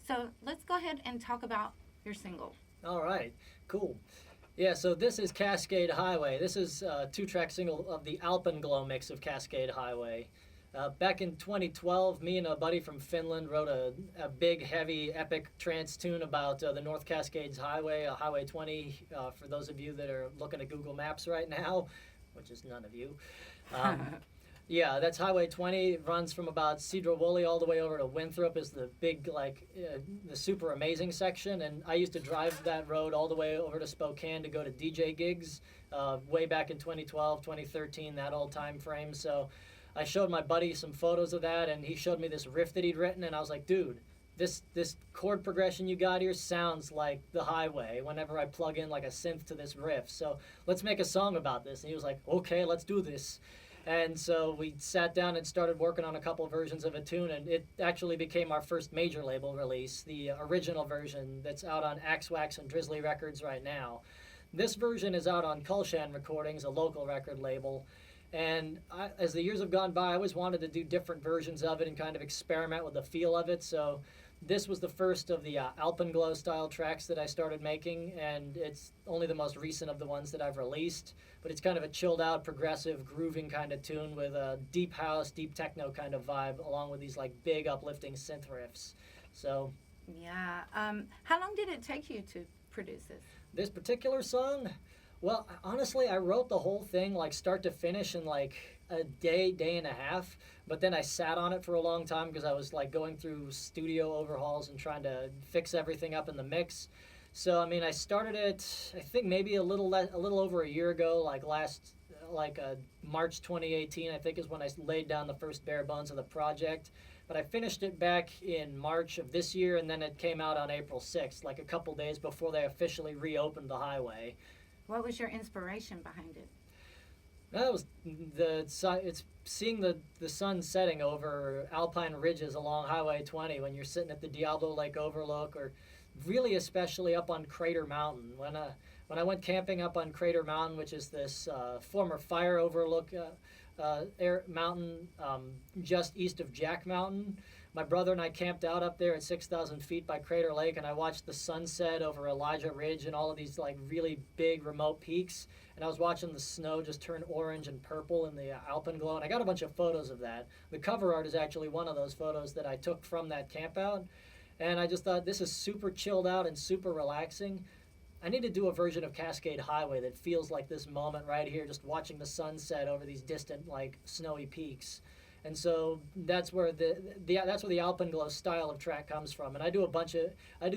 So let's go ahead and talk about your single. All right, cool. Yeah, so this is Cascade Highway. This is a 2-track single of the Alpenglow mix of Cascade Highway. Back in 2012, me and a buddy from Finland wrote a big, heavy, epic trance tune about the North Cascades Highway, Highway 20, for those of you that are looking at Google Maps right now, which is none of you. Yeah, that's Highway 20. It runs from about Cedro-Woolley all the way over to Winthrop is the big, the super amazing section. And I used to drive that road all the way over to Spokane to go to DJ gigs way back in 2012, 2013, that old time frame. So I showed my buddy some photos of that, and he showed me this riff that he'd written, and I was like, dude, this chord progression you got here sounds like the highway whenever I plug in like a synth to this riff. So let's make a song about this. And he was like, okay, let's do this. And so we sat down and started working on a couple versions of a tune, and it actually became our first major label release, the original version that's out on Axwax and Drizzly Records right now. This version is out on Kulshan Recordings, a local record label. And as the years have gone by, I always wanted to do different versions of it and kind of experiment with the feel of it. So this was the first of the Alpenglow style tracks that I started making, and it's only the most recent of the ones that I've released. But it's kind of a chilled out, progressive, grooving kind of tune with a deep house, deep techno kind of vibe, along with these like big uplifting synth riffs. So yeah, how long did it take you to produce this? This particular song, well, honestly, I wrote the whole thing like start to finish in like a day and a half, but then I sat on it for a long time because I was like going through studio overhauls and trying to fix everything up in the mix. So I mean, I started it, I think maybe a little over a year ago, like March 2018, I think is when I laid down the first bare bones of the project. But I finished it back in March of this year, and then it came out on April 6th, like a couple days before they officially reopened the highway. What was your inspiration behind it? That was it's seeing the sun setting over alpine ridges along Highway 20 when you're sitting at the Diablo Lake overlook, or really especially up on Crater Mountain. When I went camping up on Crater Mountain, which is this former fire overlook mountain just east of Jack Mountain, my brother and I camped out up there at 6,000 feet by Crater Lake, and I watched the sunset over Elijah Ridge and all of these like really big remote peaks, and I was watching the snow just turn orange and purple in the Alpenglow, and I got a bunch of photos of that. The cover art is actually one of those photos that I took from that camp out, and I just thought this is super chilled out and super relaxing. I need to do a version of Cascade Highway that feels like this moment right here, just watching the sunset over these distant like snowy peaks. And so that's where that's where the Alpenglow style of track comes from. And I do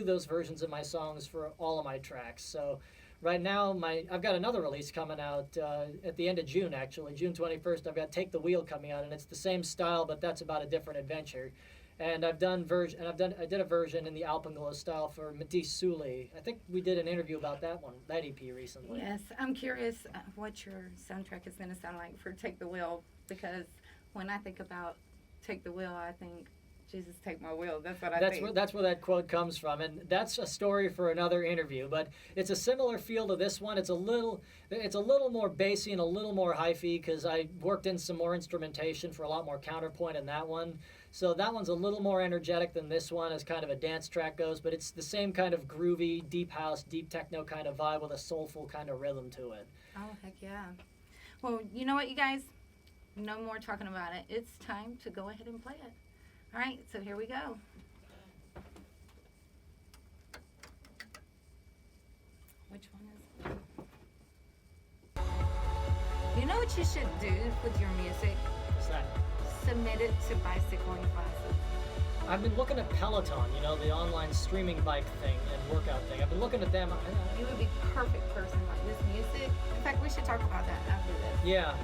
those versions of my songs for all of my tracks. So right now I've got another release coming out at the end of June, actually June 21st. I've got Take the Wheel coming out, and it's the same style, but that's about a different adventure. And I did a version in the Alpenglow style for Matisse Sully. I think we did an interview about that EP recently. Yes, I'm curious what your soundtrack is going to sound like for Take the Wheel, because when I think about Take the Wheel, I think, Jesus, take my wheel. That's what I think. That's where that quote comes from, and that's a story for another interview. But it's a similar feel to this one. It's a little more bassy and a little more hyphy because I worked in some more instrumentation for a lot more counterpoint in that one. So that one's a little more energetic than this one as kind of a dance track goes, but it's the same kind of groovy, deep house, deep techno kind of vibe with a soulful kind of rhythm to it. Oh, heck yeah. Well, you know what, you guys? No more talking about it. It's time to go ahead and play it. All right, so here we go. Which one is it? You know what you should do with your music? What's that? Submit it to bicycling classes. I've been looking at Peloton, the online streaming bike thing and workout thing. I've been looking at them. You would be perfect person like this music. In fact, we should talk about that after this. Yeah,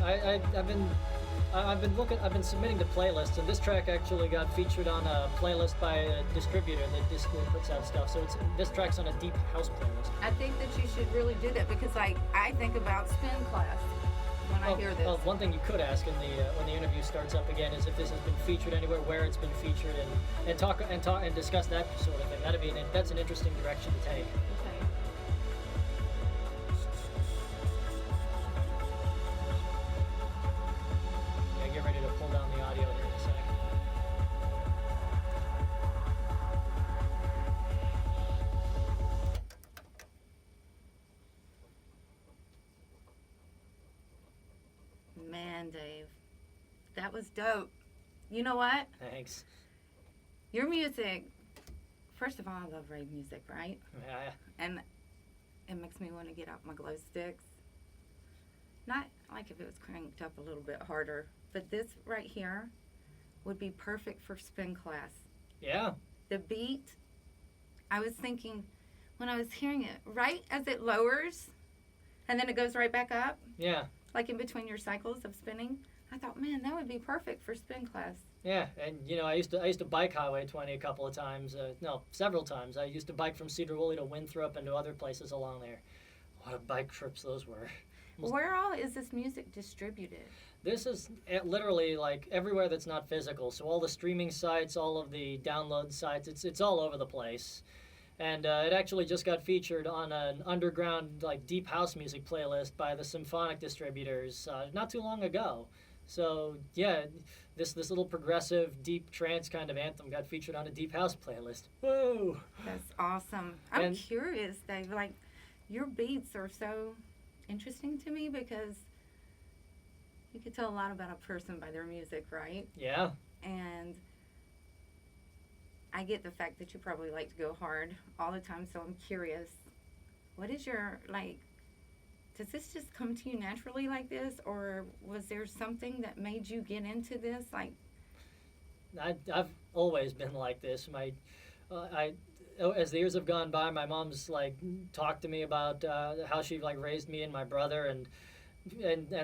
I've been submitting to playlists, and this track actually got featured on a playlist by a distributor that puts out stuff. So this track's on a deep house playlist. I think that you should really do that because I think about spin class when I hear this. Well, one thing you could ask when the interview starts up again is if this has been featured anywhere, where it's been featured, and talk and discuss that sort of thing. That's an interesting direction to take. Okay. Get ready to pull down the audio here in a sec. Man, Dave, that was dope. You know what? Thanks. Your music, first of all, I love rave music, right? Yeah. And it makes me want to get out my glow sticks. Not like if it was cranked up a little bit harder, but this right here would be perfect for spin class. Yeah. The beat, I was thinking, when I was hearing it, right as it lowers, and then it goes right back up, Yeah. like in between your cycles of spinning, I thought, man, that would be perfect for spin class. Yeah, and I used to bike Highway 20 a couple of times. Several times. I used to bike from Cedar Woolley to Winthrop and to other places along there. What bike trips those were. Where all is this music distributed? This is literally like everywhere that's not physical. So all the streaming sites, all of the download sites, it's all over the place. And it actually just got featured on an underground like deep house music playlist by the Symphonic Distributors not too long ago. So yeah, this little progressive deep trance kind of anthem got featured on a deep house playlist. Whoa! That's awesome. I'm curious, Dave. Like, your beats are so interesting to me because you could tell a lot about a person by their music, right? Yeah. And I get the fact that you probably like to go hard all the time, so I'm curious. What is your, like, does this just come to you naturally like this, or was there something that made you get into this? Like, I've always been like this. As the years have gone by, my mom's like talked to me about how she like raised me and my brother, and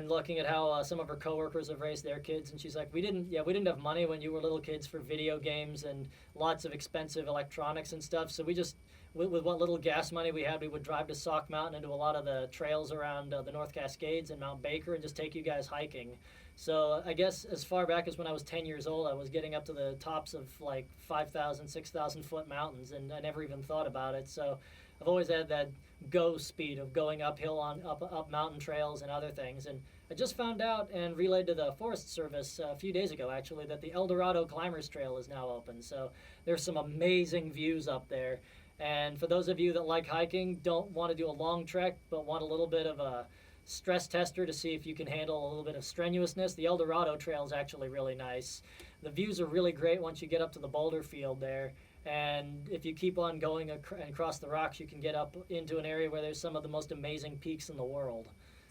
looking at how some of her coworkers have raised their kids, and she's like, we didn't have money when you were little kids for video games and lots of expensive electronics and stuff, so we just with what little gas money we had, we would drive to Sauk Mountain and do a lot of the trails around the North Cascades and Mount Baker and just take you guys hiking. So I guess as far back as when I was 10 years old, I was getting up to the tops of like 5,000, 6,000 foot mountains, and I never even thought about it. So I've always had that go speed of going uphill on up mountain trails and other things. And I just found out and relayed to the Forest Service a few days ago, actually, that the El Dorado Climbers Trail is now open. So there's some amazing views up there. And for those of you that like hiking, don't want to do a long trek, but want a little bit of a stress tester to see if you can handle a little bit of strenuousness, the El Dorado Trail is actually really nice. The views are really great once you get up to the boulder field there. And if you keep on going across the rocks, you can get up into an area where there's some of the most amazing peaks in the world.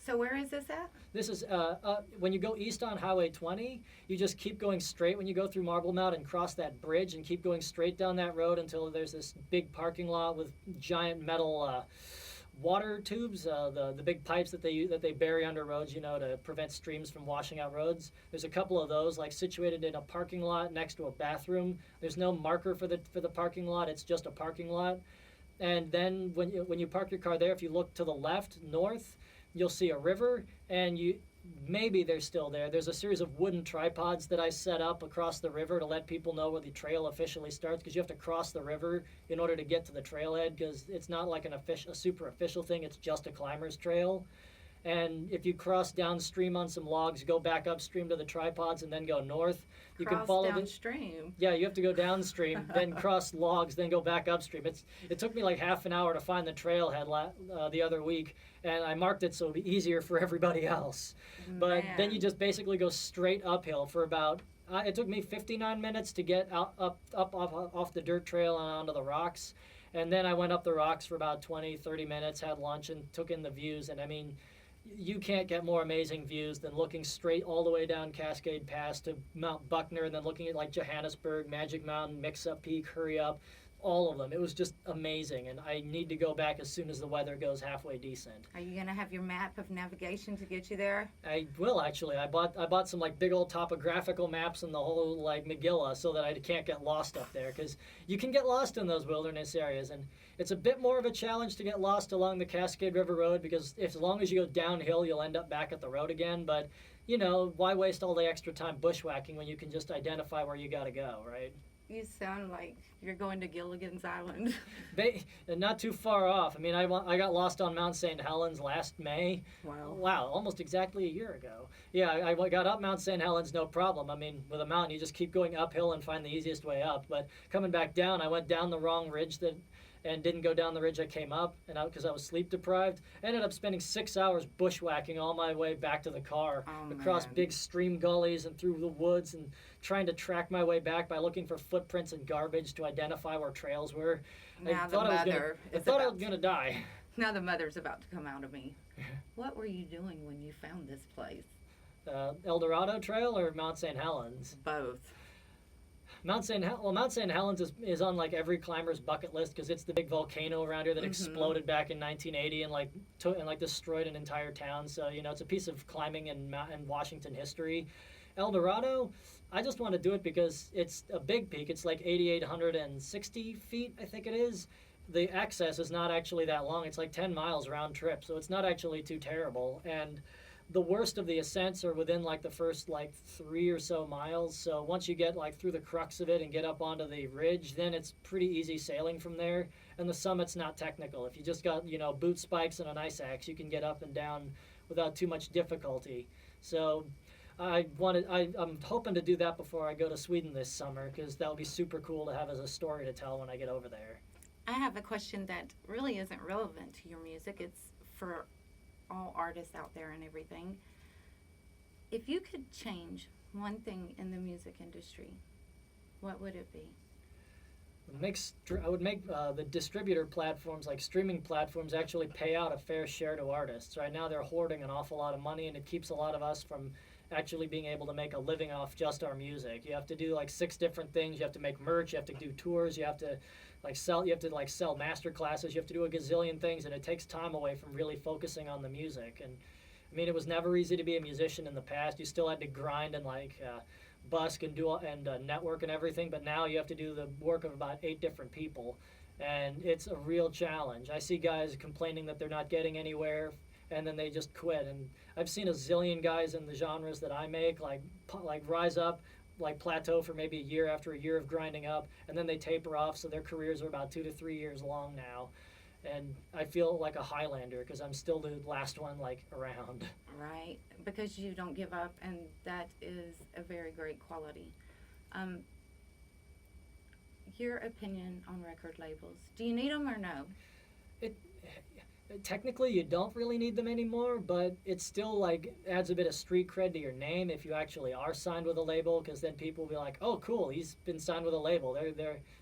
so where is this at? This is when you go east on Highway 20, you just keep going straight when you go through Marble Mount and cross that bridge and keep going straight down that road until there's this big parking lot with giant metal water tubes, the big pipes that they bury under roads, to prevent streams from washing out roads. There's a couple of those like situated in a parking lot next to a bathroom. There's no marker for the parking lot. It's just a parking lot. And then when you park your car there, if you look to the left, north, you'll see a river, and maybe they're still there. There's a series of wooden tripods that I set up across the river to let people know where the trail officially starts, because you have to cross the river in order to get to the trailhead, because it's not like a super official thing. It's just a climber's trail. And if you cross downstream on some logs, go back upstream to the tripods and then go north, you can follow downstream. Yeah, you have to go downstream, then cross logs, then go back upstream. It took me like half an hour to find the trailhead the other week, and I marked it so it'd be easier for everybody else. But then you just basically go straight uphill for about. It took me 59 minutes to get up off the dirt trail and onto the rocks, and then I went up the rocks for about 20, 30 minutes, had lunch, and took in the views. And I mean, you can't get more amazing views than looking straight all the way down Cascade Pass to Mount Buckner, and then looking at like Johannesburg, Magic Mountain, Mix-Up Peak, Hurry Up, all of them. It was just amazing, and I need to go back as soon as the weather goes halfway decent. Are you gonna have your map of navigation to get you there? I will actually. I bought some like big old topographical maps and the whole like Megillah so that I can't get lost up there, because you can get lost in those wilderness areas, and it's a bit more of a challenge to get lost along the Cascade River Road, because as long as you go downhill, you'll end up back at the road again. But why waste all the extra time bushwhacking when you can just identify where you gotta go, right? You sound like you're going to Gilligan's Island. Not too far off. I mean, I got lost on Mount St. Helens last May. Wow, almost exactly a year ago. Yeah, I got up Mount St. Helens, no problem. I mean, with a mountain, you just keep going uphill and find the easiest way up. But coming back down, I went down the wrong ridge and didn't go down the ridge I came up, and because I was sleep deprived, I ended up spending 6 hours bushwhacking all my way back to the car, across big stream gullies and through the woods, and trying to track my way back by looking for footprints and garbage to identify where trails were. Now I thought I was gonna die. Now the mother's about to come out of me. What were you doing when you found this place? El Dorado Trail or Mount St. Helens? Both. Mount St. Helens is on like every climber's bucket list because it's the big volcano around here that exploded back in 1980 and like destroyed an entire town. So it's a piece of climbing and Washington history. El Dorado, I just want to do it because it's a big peak. It's like 8,860 feet, I think it is. The access is not actually that long. It's like 10 miles round trip, so it's not actually too terrible. And the worst of the ascents are within like the first like 3 or so miles. So once you get like through the crux of it and get up onto the ridge, then it's pretty easy sailing from there. And the summit's not technical. If you just got boot spikes and an ice axe, you can get up and down without too much difficulty. So I'm hoping to do that before I go to Sweden this summer because that would be super cool to have as a story to tell when I get over there. I have a question that really isn't relevant to your music. It's for all artists out there and everything. If you could change one thing in the music industry, what would it be? I would make the distributor platforms, like streaming platforms, actually pay out a fair share to artists. Right now they're hoarding an awful lot of money, and it keeps a lot of us from actually being able to make a living off just our music. You have to do like 6 different things. You have to make merch, you have to do tours, you have to sell master classes, you have to do a gazillion things, and it takes time away from really focusing on the music. And I mean, it was never easy to be a musician in the past. You still had to grind and busk and network and everything, but now you have to do the work of about 8 different people, and it's a real challenge. I see guys complaining that they're not getting anywhere, and then they just quit. And I've seen a zillion guys in the genres that I make like rise up, like plateau for maybe a year after a year of grinding up, and then they taper off, so their careers are about 2 to 3 years long now. And I feel like a Highlander because I'm still the last one around. Right, because you don't give up, and that is a very great quality. Your opinion on record labels. Do you need them or no? Technically, you don't really need them anymore, but it still adds a bit of street cred to your name if you actually are signed with a label, because then people will be like, oh, cool, he's been signed with a label.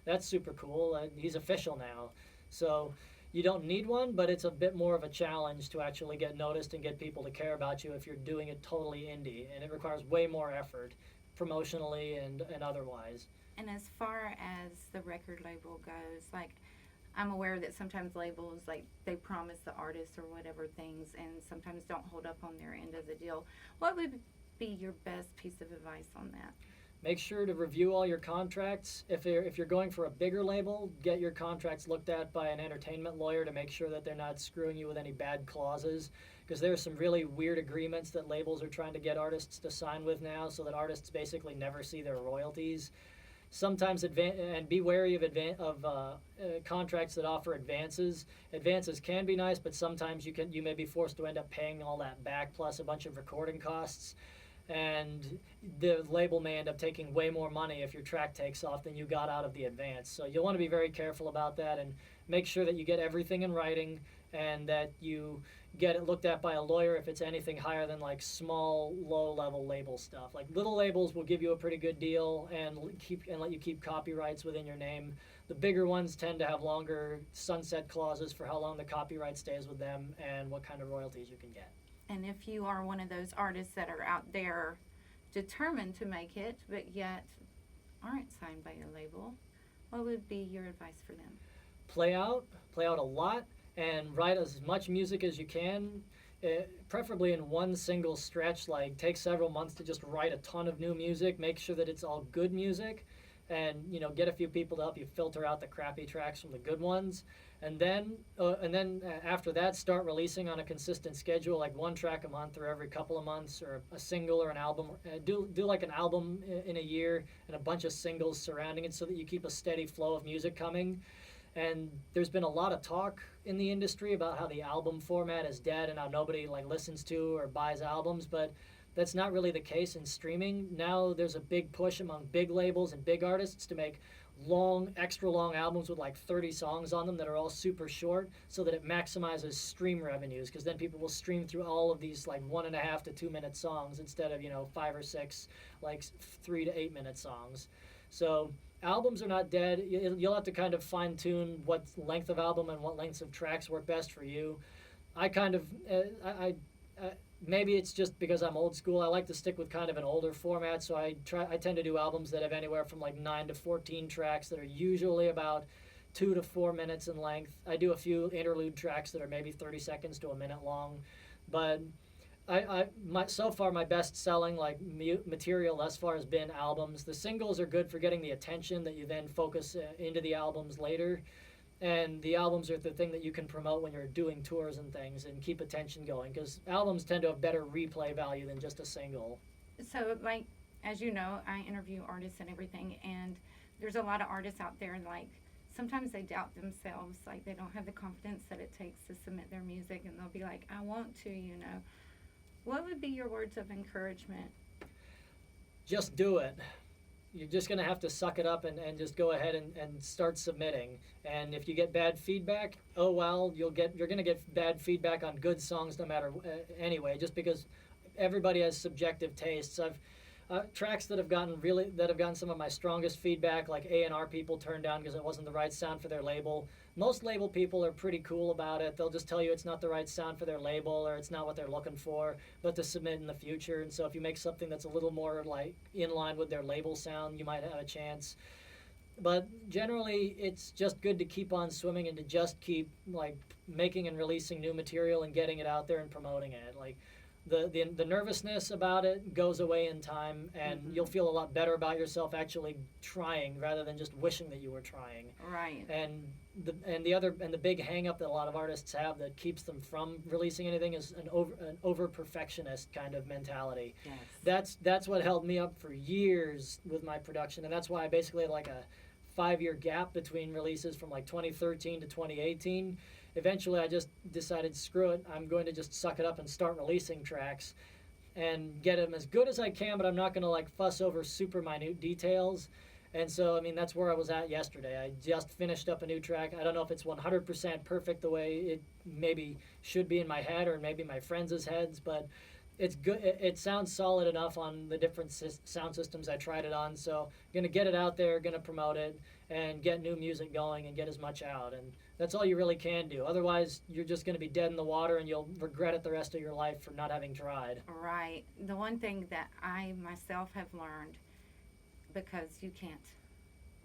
That's super cool. He's official now. So you don't need one, but it's a bit more of a challenge to actually get noticed and get people to care about you if you're doing it totally indie, and it requires way more effort promotionally and otherwise. And as far as the record label goes, I'm aware that sometimes labels, they promise the artist or whatever things and sometimes don't hold up on their end of the deal. What would be your best piece of advice on that? Make sure to review all your contracts. If you're going for a bigger label, get your contracts looked at by an entertainment lawyer to make sure that they're not screwing you with any bad clauses, because there's some really weird agreements that labels are trying to get artists to sign with now, so that artists basically never see their royalties. Sometimes and be wary of contracts that offer advances. Advances can be nice, but sometimes you may be forced to end up paying all that back plus a bunch of recording costs, and the label may end up taking way more money if your track takes off than you got out of the advance. So you'll want to be very careful about that and make sure that you get everything in writing and that you get it looked at by a lawyer if it's anything higher than small, low-level label stuff. Little labels will give you a pretty good deal and let you keep copyrights within your name. The bigger ones tend to have longer sunset clauses for how long the copyright stays with them and what kind of royalties you can get. And if you are one of those artists that are out there determined to make it, but yet aren't signed by your label, what would be your advice for them? Play out a lot, and write as much music as you can, preferably in one single stretch. Take several months to just write a ton of new music. Make sure that it's all good music, and get a few people to help you filter out the crappy tracks from the good ones. And then after that, start releasing on a consistent schedule, 1 track a month or every couple of months, or a single or an album. Do an album in a year and a bunch of singles surrounding it, so that you keep a steady flow of music coming. And there's been a lot of talk in the industry about how the album format is dead and how nobody listens to or buys albums, but that's not really the case in streaming. Now there's a big push among big labels and big artists to make extra long albums with like 30 songs on them that are all super short, so that it maximizes stream revenues, because then people will stream through all of these like 1.5 to 2 minute songs instead of 5 or 6 like 3 to 8 minute songs. So albums are not dead. You'll have to kind of fine tune what length of album and what lengths of tracks work best for you. I kind of maybe it's just because I'm old school. I like to stick with kind of an older format, so I tend to do albums that have anywhere from like 9 to 14 tracks that are usually about 2 to 4 minutes in length. I do a few interlude tracks that are maybe 30 seconds to a minute long, but so far my best selling like material thus far has been albums. The singles are good for getting the attention that you then focus into the albums later. And the albums are the thing that you can promote when you're doing tours and things and keep attention going, because albums tend to have better replay value than just a single. So, like, as you know, I interview artists and everything, and there's a lot of artists out there, like, sometimes they doubt themselves, like, they don't have the confidence that it takes to submit their music, and they'll be like, I want to, What would be your words of encouragement? Just do it. You're just going to have to suck it up and just go ahead and start submitting. And if you get bad feedback, oh well, you're going to get bad feedback on good songs no matter anyway, just because everybody has subjective tastes. I've tracks that have gotten some of my strongest feedback, like A&R people turned down because it wasn't the right sound for their label. Most label people are pretty cool about it. They'll just tell you it's not the right sound for their label or it's not what they're looking for, but to submit in the future. And so if you make something that's a little more like in line with their label sound, you might have a chance. But generally, it's just good to keep on swimming and to just keep like making and releasing new material and getting it out there and promoting it. Like the nervousness about it goes away in time, and you'll feel a lot better about yourself actually trying rather than just wishing that you were trying. Right. And the big hang up that a lot of artists have that keeps them from releasing anything is an over perfectionist kind of mentality. Yes. That's what held me up for years with my production, and that's why I basically had like a 5-year gap between releases from like 2013 to 2018. Eventually I just decided, screw it, I'm going to just suck it up and start releasing tracks and get them as good as I can, but I'm not going to like fuss over super minute details. And so, I mean, that's where I was at yesterday. I just finished up a new track. I don't know if it's 100% perfect the way it maybe should be in my head or maybe my friends' heads, but it's good. It sounds solid enough on the different sound systems I tried it on. So I'm going to get it out there, going to promote it, and get new music going and get as much out. And that's all you really can do. Otherwise, you're just going to be dead in the water and you'll regret it the rest of your life for not having tried. Right. The one thing that I myself have learned, because you can't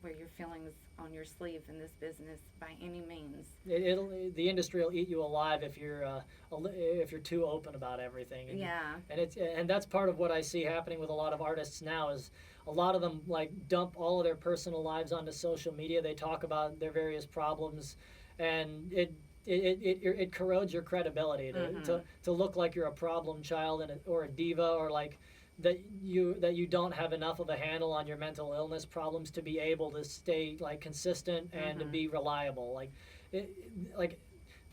wear your feelings on your sleeve in this business by any means. The industry will eat you alive if you're too open about everything. And that's part of what I see happening with a lot of artists now is a lot of them like dump all of their personal lives onto social media. They talk about their various problems, and it corrodes your credibility to look like you're a problem child or a diva, or like that you don't have enough of a handle on your mental illness problems to be able to stay like consistent and to be reliable. Like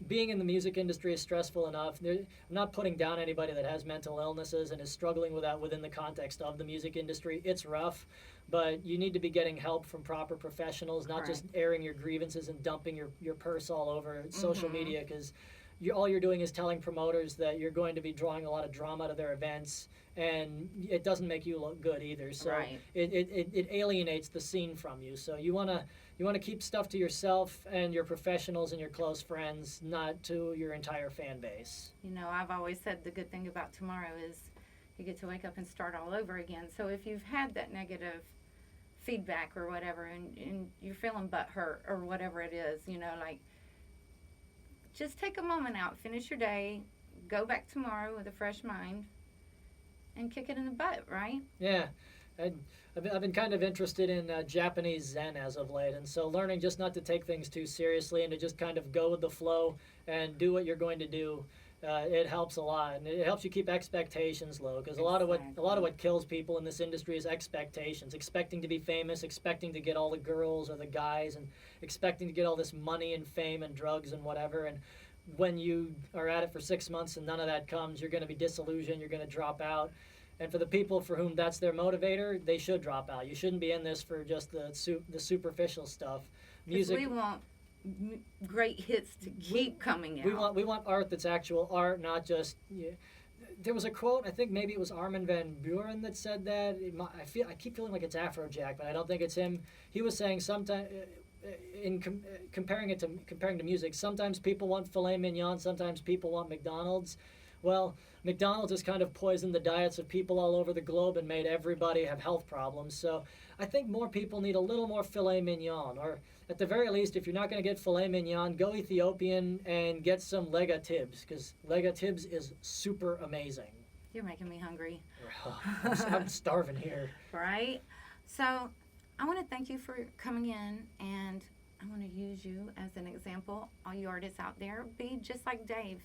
being in the music industry is stressful enough. I'm not putting down anybody that has mental illnesses and is struggling with that within the context of the music industry. It's rough, but you need to be getting help from proper professionals, not just airing your grievances and dumping your purse all over social media, because all you're doing is telling promoters that you're going to be drawing a lot of drama to their events, and it doesn't make you look good either. So it alienates the scene from you. So you want to keep stuff to yourself and your professionals and your close friends, not to your entire fan base. I've always said the good thing about tomorrow is you get to wake up and start all over again. So if you've had that negative feedback or whatever, and you're feeling butthurt or whatever it is, like, just take a moment out, finish your day, go back tomorrow with a fresh mind, and kick it in the butt, right? Yeah. I've been kind of interested in Japanese Zen as of late, and so learning just not to take things too seriously and to just kind of go with the flow and do what you're going to do. It helps a lot, and it helps you keep expectations low, because a lot of what kills people in this industry is expectations, expecting to be famous, expecting to get all the girls or the guys, and expecting to get all this money and fame and drugs and whatever. And when you are at it for 6 months and none of that comes, you're going to be disillusioned, you're going to drop out. And for the people for whom that's their motivator, they should drop out. You shouldn't be in this for just the superficial stuff. 'Cause Music. we want great hits to keep coming out. We want art that's actual art, not just. Yeah. There was a quote, I think maybe it was Armin van Buuren that said that. I keep feeling like it's Afrojack, but I don't think it's him. He was saying sometimes, comparing to music, sometimes people want filet mignon, sometimes people want McDonald's. Well, McDonald's has kind of poisoned the diets of people all over the globe and made everybody have health problems. So I think more people need a little more filet mignon, or at the very least, if you're not going to get filet mignon, go Ethiopian and get some lega tibs, because lega tibs is super amazing. You're making me hungry. I'm starving here. Right? So I want to thank you for coming in, and I want to use you as an example. All you artists out there, be just like Dave.